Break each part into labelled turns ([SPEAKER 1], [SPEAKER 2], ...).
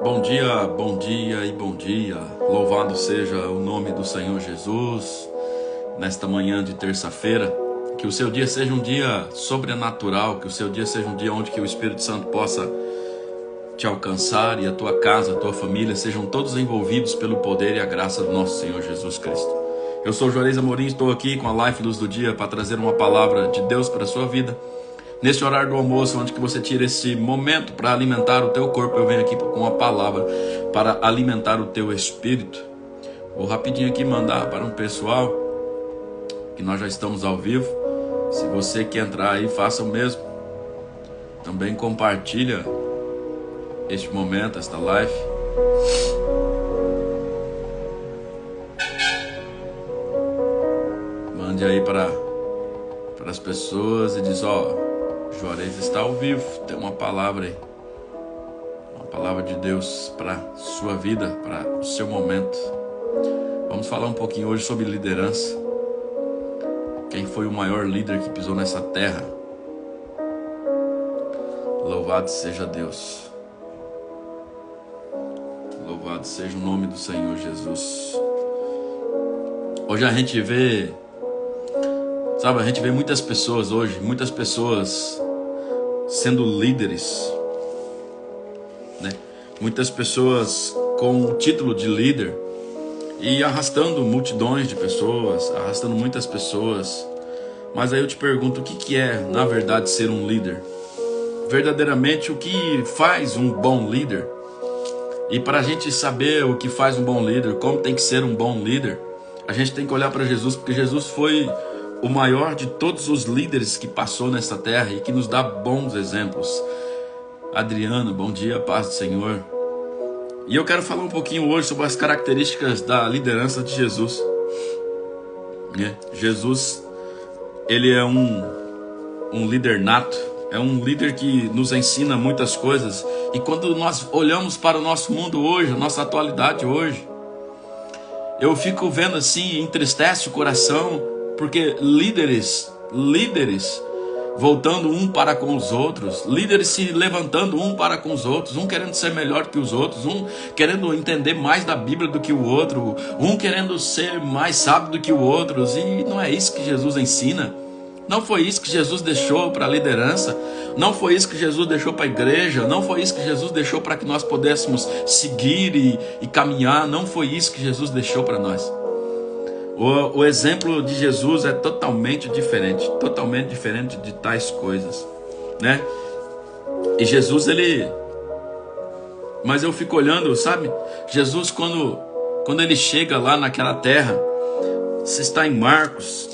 [SPEAKER 1] Bom dia e bom dia. Louvado seja o nome do Senhor Jesus. Nesta manhã de terça-feira, que o seu dia seja um dia sobrenatural, que o seu dia seja um dia onde que o Espírito Santo possa te alcançar e a tua casa, a tua família sejam todos envolvidos pelo poder e a graça do nosso Senhor Jesus Cristo. Eu sou Juarez Amorim, estou aqui com a Life Luz do Dia para trazer uma palavra de Deus para a sua vida. Neste horário do almoço, onde que você tira esse momento para alimentar o teu corpo, eu venho aqui com uma palavra para alimentar o teu espírito. Vou rapidinho aqui mandar para um pessoal que nós já estamos ao vivo. Se você quer entrar aí, faça o mesmo. Também compartilha este momento, esta live. Mande aí para as pessoas e diz, Juarez está ao vivo, tem uma palavra aí. Uma palavra de Deus para a sua vida, para o seu momento. Vamos falar um pouquinho hoje sobre liderança. Quem foi o maior líder que pisou nessa terra? Louvado seja Deus. Louvado seja o nome do Senhor Jesus. Hoje a gente vê muitas pessoas hoje, muitas pessoas sendo líderes, né? Muitas pessoas com o título de líder e arrastando multidões de pessoas, arrastando muitas pessoas. Mas aí eu te pergunto, o que é, na verdade, ser um líder? Verdadeiramente, o que faz um bom líder? E para a gente saber o que faz um bom líder, como tem que ser um bom líder, a gente tem que olhar para Jesus, porque Jesus foi o maior de todos os líderes que passou nessa terra e que nos dá bons exemplos. Adriano, bom dia, paz do Senhor. E eu quero falar um pouquinho hoje sobre as características da liderança de Jesus. Jesus, ele é um líder nato, é um líder que nos ensina muitas coisas. E quando nós olhamos para o nosso mundo hoje, a nossa atualidade hoje, eu fico vendo assim, entristece o coração, porque líderes voltando um para com os outros, líderes se levantando um para com os outros, um querendo ser melhor que os outros, um querendo entender mais da Bíblia do que o outro, um querendo ser mais sábio do que o outro, e não é isso que Jesus ensina. Não foi isso que Jesus deixou para a liderança, não foi isso que Jesus deixou para a igreja, não foi isso que Jesus deixou para que nós pudéssemos seguir e caminhar, não foi isso que Jesus deixou para nós. O exemplo de Jesus é totalmente diferente de tais coisas, né? E Jesus, mas eu fico olhando, sabe? Jesus, quando ele chega lá naquela terra, você está em Marcos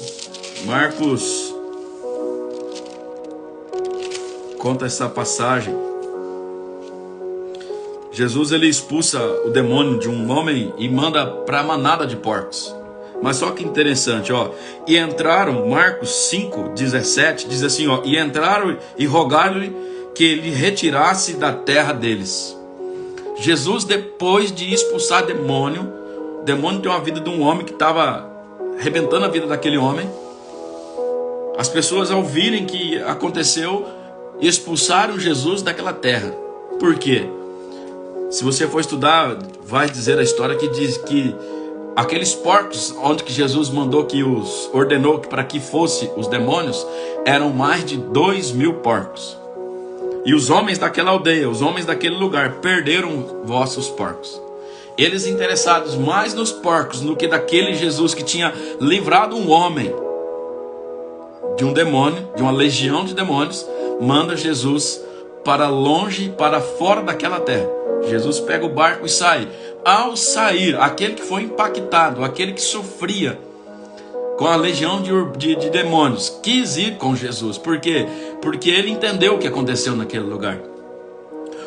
[SPEAKER 1] conta essa passagem. Jesus, ele expulsa o demônio de um homem e manda para a manada de porcos. Mas só que interessante, e entraram, Marcos 5:17, diz assim, e entraram e rogaram-lhe que ele retirasse da terra deles. Jesus, depois de expulsar demônio tem uma vida de um homem que estava arrebentando a vida daquele homem. As pessoas, ao virem que aconteceu, expulsaram Jesus daquela terra. Por quê? Se você for estudar, vai dizer a história que diz que aqueles porcos onde que Jesus ordenou para que fosse os demônios, eram mais de 2.000 porcos. E os homens daquela aldeia, os homens daquele lugar, perderam vossos porcos. Eles interessados mais nos porcos do que daquele Jesus que tinha livrado um homem de um demônio, de uma legião de demônios, manda Jesus para longe, para fora daquela terra. Jesus pega o barco e sai. Ao sair, aquele que foi impactado, aquele que sofria com a legião de demônios, quis ir com Jesus. Por quê? Porque ele entendeu o que aconteceu naquele lugar.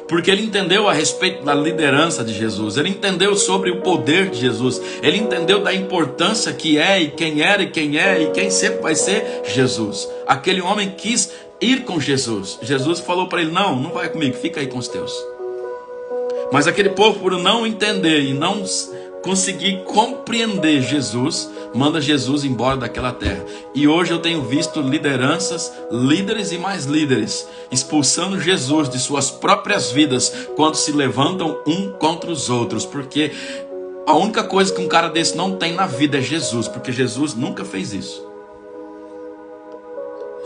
[SPEAKER 1] Porque ele entendeu a respeito da liderança de Jesus. Ele entendeu sobre o poder de Jesus. Ele entendeu da importância que é, e quem era, e quem é, e quem sempre vai ser Jesus. Aquele homem quis ir com Jesus. Jesus falou para ele, não vai comigo, fica aí com os teus. Mas aquele povo, por não entender e não conseguir compreender Jesus, manda Jesus embora daquela terra. E hoje eu tenho visto lideranças, líderes e mais líderes, expulsando Jesus de suas próprias vidas quando se levantam um contra os outros. Porque a única coisa que um cara desse não tem na vida é Jesus, porque Jesus nunca fez isso.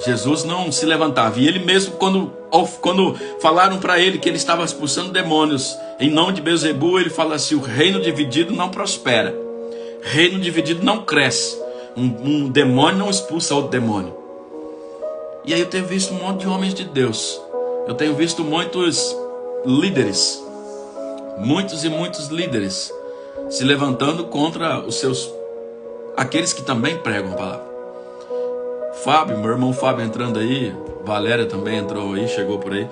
[SPEAKER 1] Jesus não se levantava. E ele mesmo, quando falaram para ele que ele estava expulsando demônios em nome de Beelzebu, ele fala assim: o reino dividido não prospera, reino dividido não cresce, um demônio não expulsa outro demônio. E aí eu tenho visto um monte de homens de Deus, eu tenho visto muitos líderes, muitos e muitos líderes se levantando contra aqueles que também pregam a palavra. Fábio, meu irmão Fábio entrando aí, Valéria também entrou aí, chegou por aí.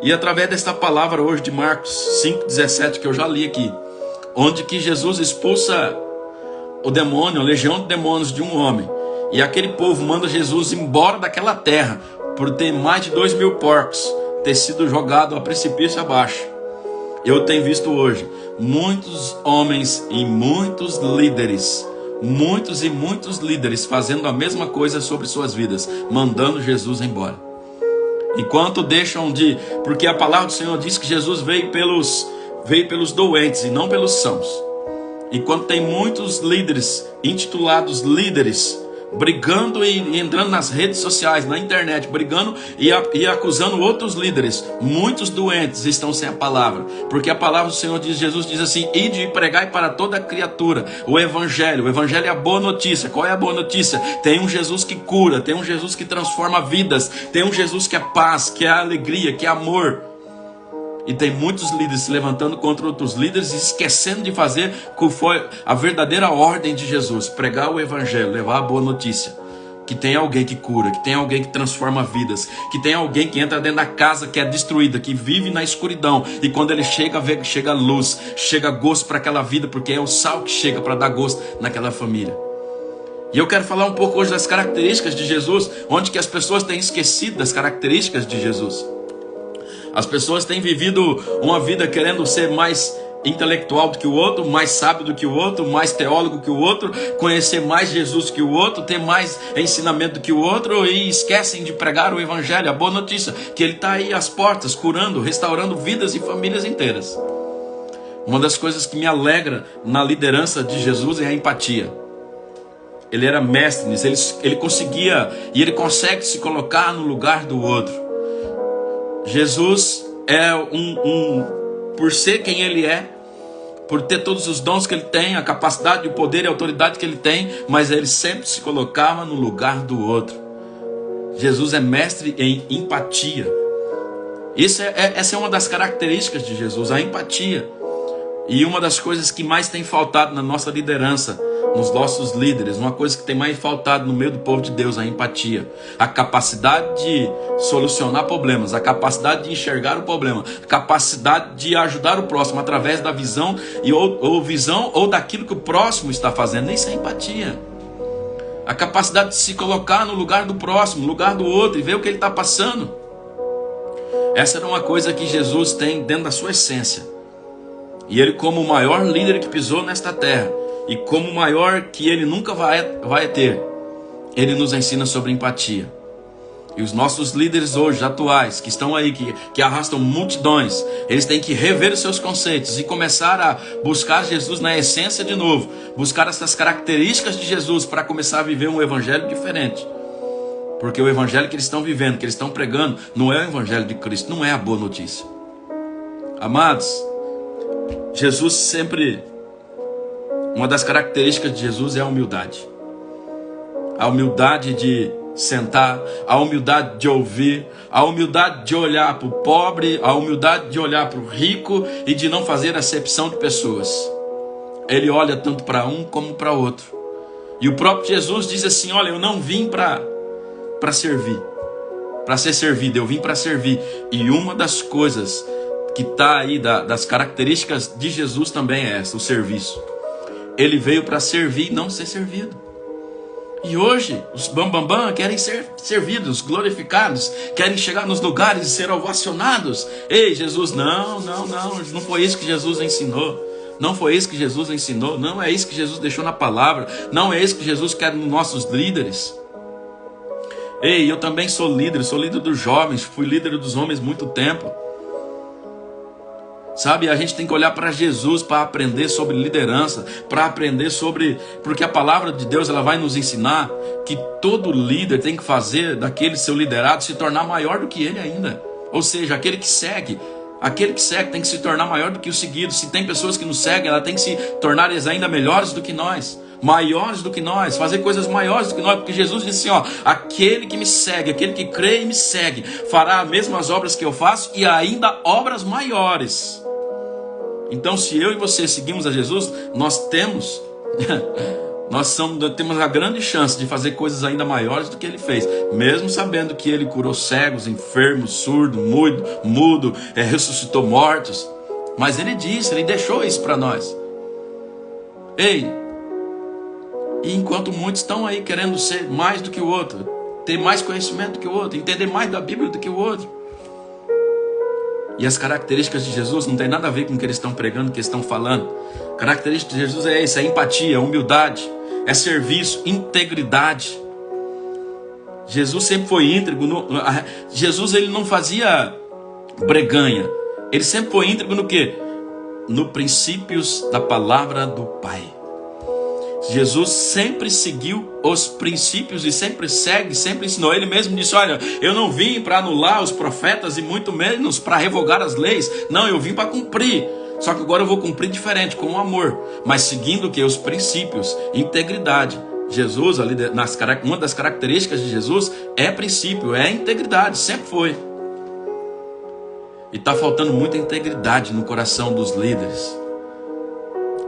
[SPEAKER 1] E através desta palavra hoje de Marcos 5,17, que eu já li aqui, onde que Jesus expulsa o demônio, a legião de demônios de um homem, e aquele povo manda Jesus embora daquela terra, por ter mais de 2.000 porcos, ter sido jogado a precipício abaixo. Eu tenho visto hoje muitos homens e muitos líderes, muitos e muitos líderes fazendo a mesma coisa sobre suas vidas, mandando Jesus embora. Enquanto deixam porque a palavra do Senhor diz que Jesus veio pelos doentes e não pelos sãos. Enquanto tem muitos líderes, intitulados líderes, brigando e entrando nas redes sociais, na internet, brigando e acusando outros líderes, muitos doentes estão sem a palavra, porque a palavra do Senhor diz, Jesus diz assim: ide e pregai para toda criatura o evangelho é a boa notícia. Qual é a boa notícia? Tem um Jesus que cura, tem um Jesus que transforma vidas, tem um Jesus que é paz, que é alegria, que é amor. E tem muitos líderes se levantando contra outros líderes e esquecendo de fazer o que foi a verdadeira ordem de Jesus: pregar o evangelho, levar a boa notícia. Que tem alguém que cura, que tem alguém que transforma vidas, que tem alguém que entra dentro da casa que é destruída, que vive na escuridão, e quando ele chega luz, chega gosto para aquela vida, porque é o sal que chega para dar gosto naquela família. E eu quero falar um pouco hoje das características de Jesus, onde que as pessoas têm esquecido das características de Jesus. As pessoas têm vivido uma vida querendo ser mais intelectual do que o outro, mais sábio do que o outro, mais teólogo que o outro, conhecer mais Jesus que o outro, ter mais ensinamento do que o outro, e esquecem de pregar o evangelho, a boa notícia, que ele está aí às portas, curando, restaurando vidas e famílias inteiras. Uma das coisas que me alegra na liderança de Jesus é a empatia. Ele era mestre nisso, ele conseguia e ele consegue se colocar no lugar do outro. Jesus é por ser quem ele é, por ter todos os dons que ele tem, a capacidade, o poder e a autoridade que ele tem, mas ele sempre se colocava no lugar do outro. Jesus é mestre em empatia. Essa é uma das características de Jesus, a empatia. E uma das coisas que mais tem faltado na nossa liderança, nos nossos líderes, uma coisa que tem mais faltado no meio do povo de Deus, a empatia. A capacidade de solucionar problemas, a capacidade de enxergar o problema, a capacidade de ajudar o próximo através da visão, ou daquilo que o próximo está fazendo. Isso é empatia. A capacidade de se colocar no lugar do próximo, no lugar do outro, e ver o que ele está passando. Essa era uma coisa que Jesus tem dentro da sua essência. E ele, como o maior líder que pisou nesta terra, e como o maior que ele nunca vai ter, ele nos ensina sobre empatia. E os nossos líderes hoje, atuais, que estão aí, que arrastam multidões, eles têm que rever os seus conceitos e começar a buscar Jesus na essência de novo, buscar essas características de Jesus para começar a viver um evangelho diferente. Porque o evangelho que eles estão vivendo, que eles estão pregando, não é o evangelho de Cristo, não é a boa notícia. Amados, Jesus sempre... Uma das características de Jesus é a humildade. A humildade de sentar, a humildade de ouvir, a humildade de olhar para o pobre, a humildade de olhar para o rico e de não fazer acepção de pessoas. Ele olha tanto para um como para outro. E o próprio Jesus diz assim: olha, eu não vim para servir, para ser servido, eu vim para servir. E uma das coisas que está aí, das características de Jesus também é essa, o serviço. Ele veio para servir e não ser servido. E hoje, os bambambam querem ser servidos, glorificados, querem chegar nos lugares e ser ovacionados. Ei, Jesus, não foi isso que Jesus ensinou. Não foi isso que Jesus ensinou, não é isso que Jesus deixou na palavra, não é isso que Jesus quer nos nossos líderes. Ei, eu também sou líder dos jovens, fui líder dos homens muito tempo. Sabe, a gente tem que olhar para Jesus para aprender sobre liderança, para aprender sobre... Porque a palavra de Deus ela vai nos ensinar que todo líder tem que fazer daquele seu liderado se tornar maior do que ele ainda. Ou seja, aquele que segue tem que se tornar maior do que o seguido. Se tem pessoas que nos seguem, ela tem que se tornar ainda melhores do que nós, maiores do que nós, fazer coisas maiores do que nós, porque Jesus disse assim, ó, aquele que me segue, aquele que crê e me segue, fará as mesmas obras que eu faço e ainda obras maiores. Então, se eu e você seguimos a Jesus, nós temos a grande chance de fazer coisas ainda maiores do que ele fez, mesmo sabendo que ele curou cegos, enfermos, surdo, mudo, ressuscitou mortos. Mas ele deixou isso para nós. Ei, e enquanto muitos estão aí querendo ser mais do que o outro, ter mais conhecimento do que o outro, entender mais da Bíblia do que o outro, e as características de Jesus não tem nada a ver com o que eles estão pregando, o que eles estão falando. A característica de Jesus é isso, é empatia, humildade, é serviço, integridade. Jesus sempre foi íntegro. Jesus ele não fazia breganha. Ele sempre foi íntegro no quê? No princípios da palavra do Pai. Jesus sempre seguiu os princípios e sempre ensinou. Ele mesmo disse, olha, eu não vim para anular os profetas e muito menos para revogar as leis. Não, eu vim para cumprir. Só que agora eu vou cumprir diferente, com amor. Mas seguindo o que? Os princípios, integridade. Jesus, uma das características de Jesus é princípio, é integridade, sempre foi. E está faltando muita integridade no coração dos líderes.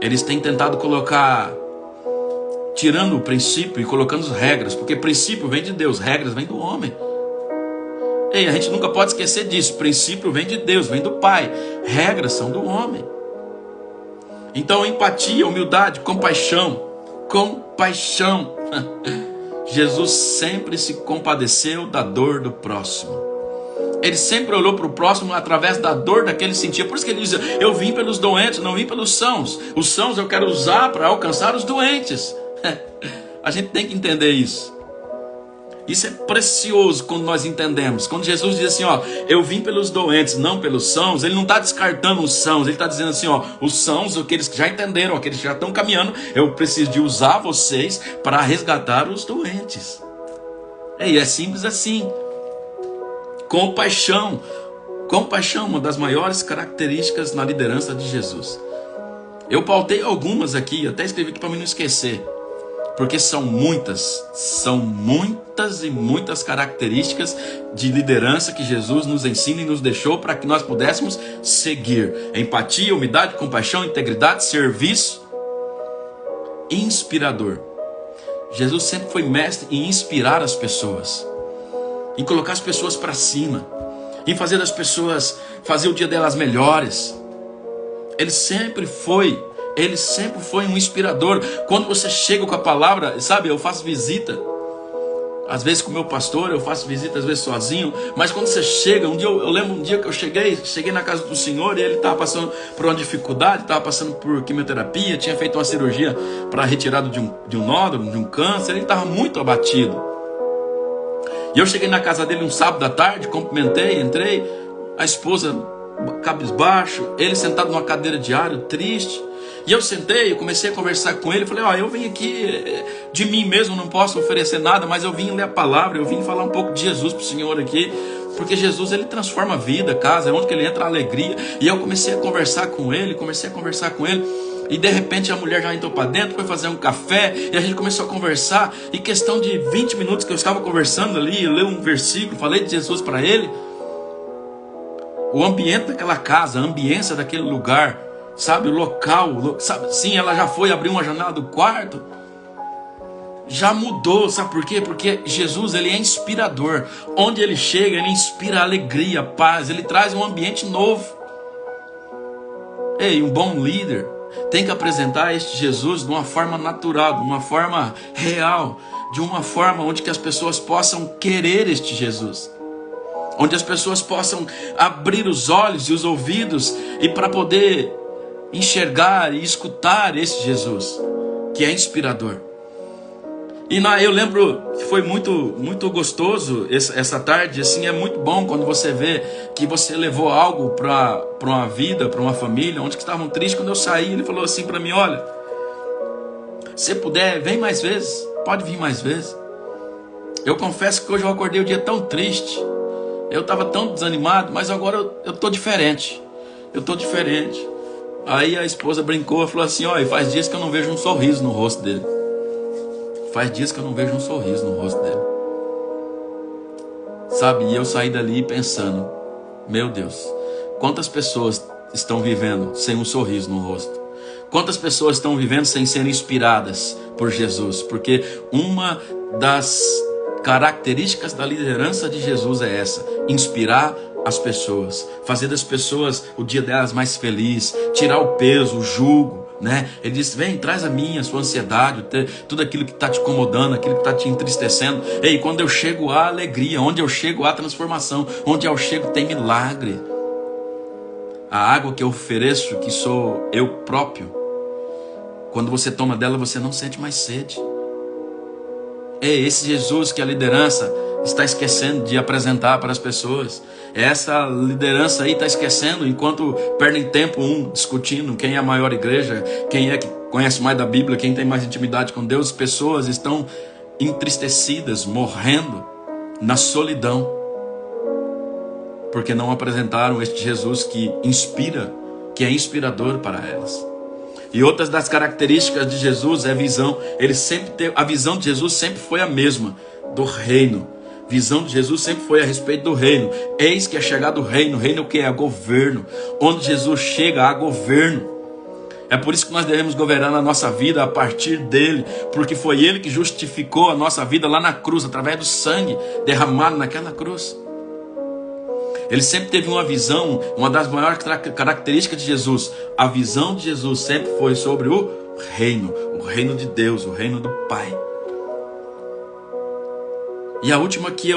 [SPEAKER 1] Eles têm tentado colocar... tirando o princípio e colocando as regras, porque princípio vem de Deus, regras vem do homem. Ei, a gente nunca pode esquecer disso. Princípio vem de Deus, vem do Pai. Regras são do homem. Então, empatia, humildade, compaixão. Jesus sempre se compadeceu da dor do próximo. Ele sempre olhou para o próximo através da dor daquele sentia. Por isso que ele diz, eu vim pelos doentes, não vim pelos sãos. Os sãos eu quero usar para alcançar os doentes. A gente tem que entender isso. Isso é precioso quando nós entendemos. Quando Jesus diz assim, ó, eu vim pelos doentes, não pelos sãos, ele não está descartando os sãos, ele está dizendo assim, ó, os sãos, aqueles que já entenderam, aqueles que já estão caminhando, eu preciso de usar vocês para resgatar os doentes. E é simples assim. Compaixão, uma das maiores características na liderança de Jesus. Eu pautei algumas aqui, até escrevi aqui para mim não esquecer. Porque são muitas e muitas características de liderança que Jesus nos ensina e nos deixou para que nós pudéssemos seguir. Empatia, humildade, compaixão, integridade, serviço, inspirador. Jesus sempre foi mestre em inspirar as pessoas, em colocar as pessoas para cima, em fazer as pessoas, fazer o dia delas melhores. Ele sempre foi um inspirador. Quando você chega com a palavra, sabe, eu faço visita, às vezes com o meu pastor, eu faço visita às vezes sozinho, mas quando você chega, eu lembro um dia que eu cheguei na casa do Senhor e ele estava passando por uma dificuldade, estava passando por quimioterapia, tinha feito uma cirurgia para retirada de um nódulo, de um câncer, ele estava muito abatido. E eu cheguei na casa dele um sábado à tarde, cumprimentei, entrei, a esposa cabisbaixo, ele sentado numa cadeira de alho, triste. E eu sentei, eu comecei a conversar com ele, falei, eu vim aqui, de mim mesmo não posso oferecer nada, mas eu vim ler a palavra, eu vim falar um pouco de Jesus para o Senhor aqui, porque Jesus, ele transforma a vida, casa, é onde que ele entra a alegria. E eu comecei a conversar com ele, e de repente a mulher já entrou para dentro, foi fazer um café, e a gente começou a conversar, e questão de 20 minutos que eu estava conversando ali, eu li um versículo, falei de Jesus para ele. O ambiente daquela casa, a ambiência daquele lugar, sabe, o local, sabe, sim, ela já foi abrir uma janela do quarto, já mudou, sabe por quê? Porque Jesus, ele é inspirador. Onde ele chega, ele inspira alegria, paz, ele traz um ambiente novo. Ei, um bom líder tem que apresentar este Jesus de uma forma natural, de uma forma real, de uma forma onde que as pessoas possam querer este Jesus, onde as pessoas possam abrir os olhos e os ouvidos e para poder enxergar e escutar esse Jesus, que é inspirador. E eu lembro que foi muito gostoso essa tarde, assim, é muito bom quando você vê que você levou algo para uma vida, para uma família, onde que estavam tristes. Quando eu saí, ele falou assim para mim: olha, se puder, vem mais vezes, pode vir mais vezes. Eu confesso que hoje eu acordei o dia tão triste, eu estava tão desanimado, mas agora eu tô diferente, Aí a esposa brincou e falou assim: olha, faz dias que eu não vejo um sorriso no rosto dele. Sabe, e eu saí dali pensando: meu Deus, quantas pessoas estão vivendo sem um sorriso no rosto? Quantas pessoas estão vivendo sem serem inspiradas por Jesus? Porque uma das características da liderança de Jesus é essa: inspirar as pessoas, fazer das pessoas o dia delas mais feliz, tirar o peso, o jugo, né? Ele disse: vem, traz a sua ansiedade, tudo aquilo que está te incomodando, aquilo que está te entristecendo. Ei, quando eu chego há alegria, onde eu chego há transformação, onde eu chego tem milagre. A água que eu ofereço, que sou eu próprio, quando você toma dela, você não sente mais sede. É esse Jesus que a liderança está esquecendo de apresentar para as pessoas. Essa liderança aí está esquecendo, enquanto perdem tempo discutindo quem é a maior igreja, quem é que conhece mais da Bíblia, quem tem mais intimidade com Deus. Pessoas estão entristecidas, morrendo na solidão, porque não apresentaram este Jesus que inspira, que é inspirador para elas. E outras das características de Jesus é a visão. A visão de Jesus sempre foi a mesma, do reino. A visão de Jesus sempre foi a respeito do reino. Eis que é chegado o reino. O reino é o que? É governo. Onde Jesus chega, há governo. É por isso que nós devemos governar a nossa vida a partir dele, porque foi ele que justificou a nossa vida lá na cruz, através do sangue derramado naquela cruz. Ele sempre teve uma visão, uma das maiores características de Jesus. A visão de Jesus sempre foi sobre o reino de Deus, o reino do Pai. E a última que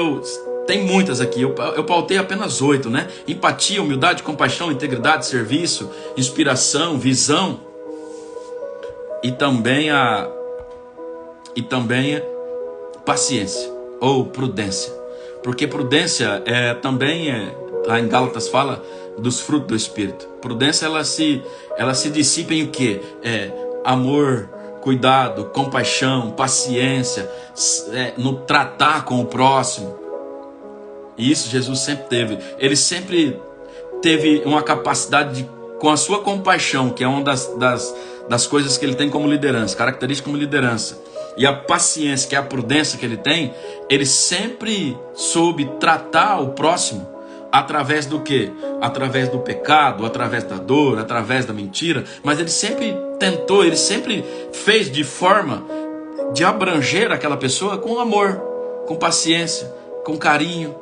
[SPEAKER 1] tem muitas aqui, eu pautei apenas 8, né? Empatia, humildade, compaixão, integridade, serviço, inspiração, visão. E também a paciência ou prudência. Porque prudência também lá em Gálatas fala dos frutos do Espírito. Prudência, ela se dissipa em o quê? Amor, cuidado, compaixão, paciência, no tratar com o próximo. E isso Jesus sempre teve. Ele sempre teve uma capacidade com a sua compaixão, que é uma das coisas que ele tem como liderança, característica como liderança. E a paciência, que é a prudência que ele tem, ele sempre soube tratar o próximo através do quê? Através do pecado, através da dor, através da mentira. Mas ele sempre tentou, ele sempre fez de forma de abranger aquela pessoa com amor, com paciência, com carinho.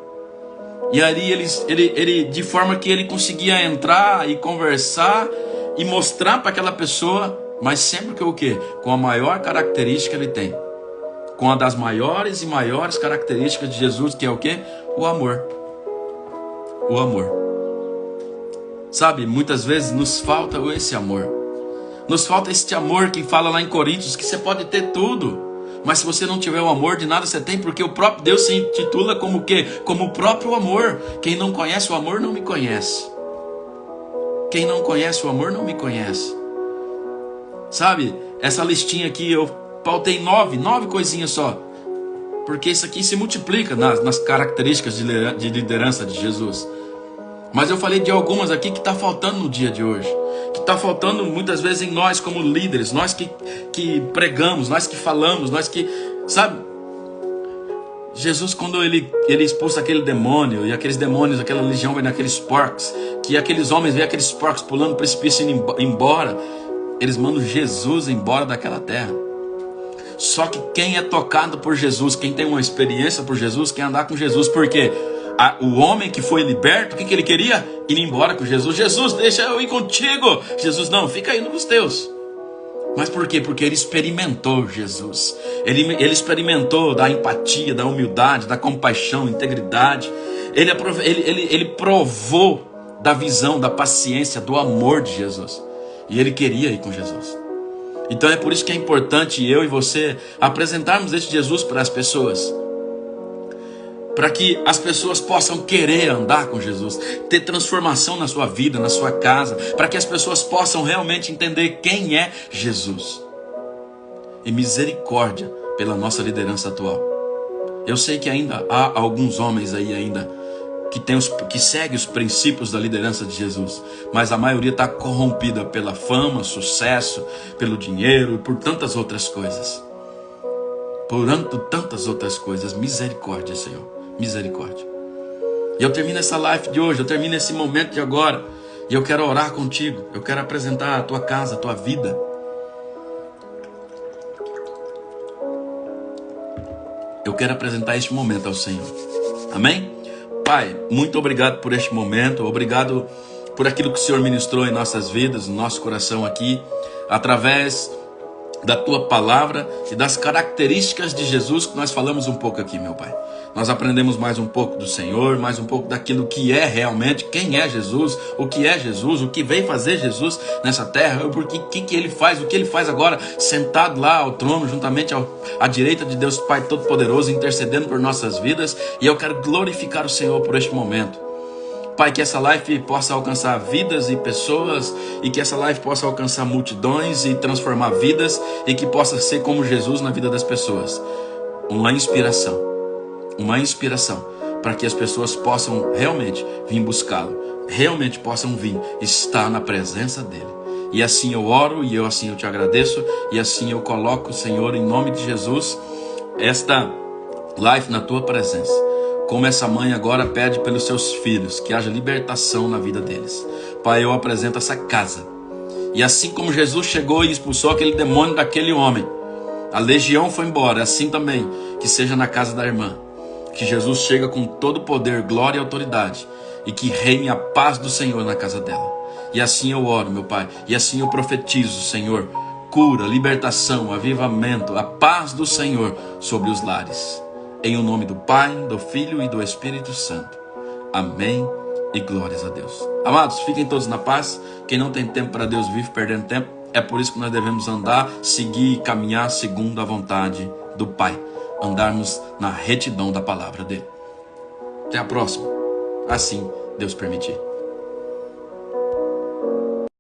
[SPEAKER 1] E aí ele de forma que ele conseguia entrar e conversar e mostrar para aquela pessoa, mas sempre que o quê? Com a maior característica que ele tem. Com uma das maiores e maiores características de Jesus, que é o quê? O amor. O amor. Sabe, muitas vezes nos falta esse amor. Nos falta este amor que fala lá em Coríntios, que você pode ter tudo, mas se você não tiver o amor, de nada você tem, porque o próprio Deus se intitula como o quê? Como o próprio amor. Quem não conhece o amor não me conhece. Quem não conhece o amor não me conhece. Sabe, essa listinha aqui eu pautei 9 coisinhas só, porque isso aqui se multiplica nas características de liderança de Jesus. Mas eu falei de algumas aqui que está faltando no dia de hoje, que está faltando muitas vezes em nós como líderes, nós que pregamos, nós que falamos, nós que, sabe, Jesus, quando ele expulsa aquele demônio, e aqueles demônios, aquela legião vai naqueles porcos, que aqueles homens veem aqueles porcos pulando o precipício e indo embora, eles mandam Jesus embora daquela terra. Só que quem é tocado por Jesus, quem tem uma experiência por Jesus, quer andar com Jesus, porque o homem que foi liberto, o que ele queria? Ir embora com Jesus. Jesus, deixa eu ir contigo. Jesus, não, fica aí nos teus. Mas por quê? Porque ele experimentou Jesus. Ele experimentou da empatia, da humildade, da compaixão, integridade. Ele provou da visão, da paciência, do amor de Jesus. E ele queria ir com Jesus. Então é por isso que é importante eu e você apresentarmos esse Jesus para as pessoas. Para que as pessoas possam querer andar com Jesus, ter transformação na sua vida, na sua casa, para que as pessoas possam realmente entender quem é Jesus. E misericórdia pela nossa liderança atual. Eu sei que ainda há alguns homens aí ainda que seguem os princípios da liderança de Jesus, mas a maioria está corrompida pela fama, sucesso, pelo dinheiro e por tantas outras coisas. Misericórdia, Senhor. Misericórdia. E eu termino essa live de hoje, eu termino esse momento de agora, e eu quero orar contigo, eu quero apresentar a tua casa, a tua vida. Eu quero apresentar este momento ao Senhor. Amém? Pai, muito obrigado por este momento, obrigado por aquilo que o Senhor ministrou em nossas vidas, no nosso coração aqui, através da tua palavra e das características de Jesus que nós falamos um pouco aqui, meu Pai. Nós aprendemos mais um pouco do Senhor, mais um pouco daquilo que é realmente, quem é Jesus, o que veio fazer Jesus nessa terra, o que ele faz, o que ele faz agora, sentado lá ao trono, juntamente à direita de Deus Pai Todo-Poderoso, intercedendo por nossas vidas. E eu quero glorificar o Senhor por este momento. Pai, que essa live possa alcançar vidas e pessoas, e que essa live possa alcançar multidões e transformar vidas, e que possa ser como Jesus na vida das pessoas. Uma inspiração para que as pessoas possam realmente vir buscá-lo, realmente possam vir estar na presença dele. E assim eu oro, e assim eu te agradeço, e assim eu coloco, Senhor, em nome de Jesus, esta live na tua presença. Como essa mãe agora pede pelos seus filhos, que haja libertação na vida deles. Pai, eu apresento essa casa. E assim como Jesus chegou e expulsou aquele demônio daquele homem, a legião foi embora, assim também que seja na casa da irmã. Que Jesus chega com todo poder, glória e autoridade, e que reine a paz do Senhor na casa dela. E assim eu oro, meu Pai, e assim eu profetizo, Senhor, cura, libertação, avivamento, a paz do Senhor sobre os lares. Em o nome do Pai, do Filho e do Espírito Santo. Amém e glórias a Deus. Amados, fiquem todos na paz. Quem não tem tempo para Deus vive perdendo tempo. É por isso que nós devemos andar, seguir e caminhar segundo a vontade do Pai. Andarmos na retidão da palavra dele. Até a próxima. Assim Deus permitir.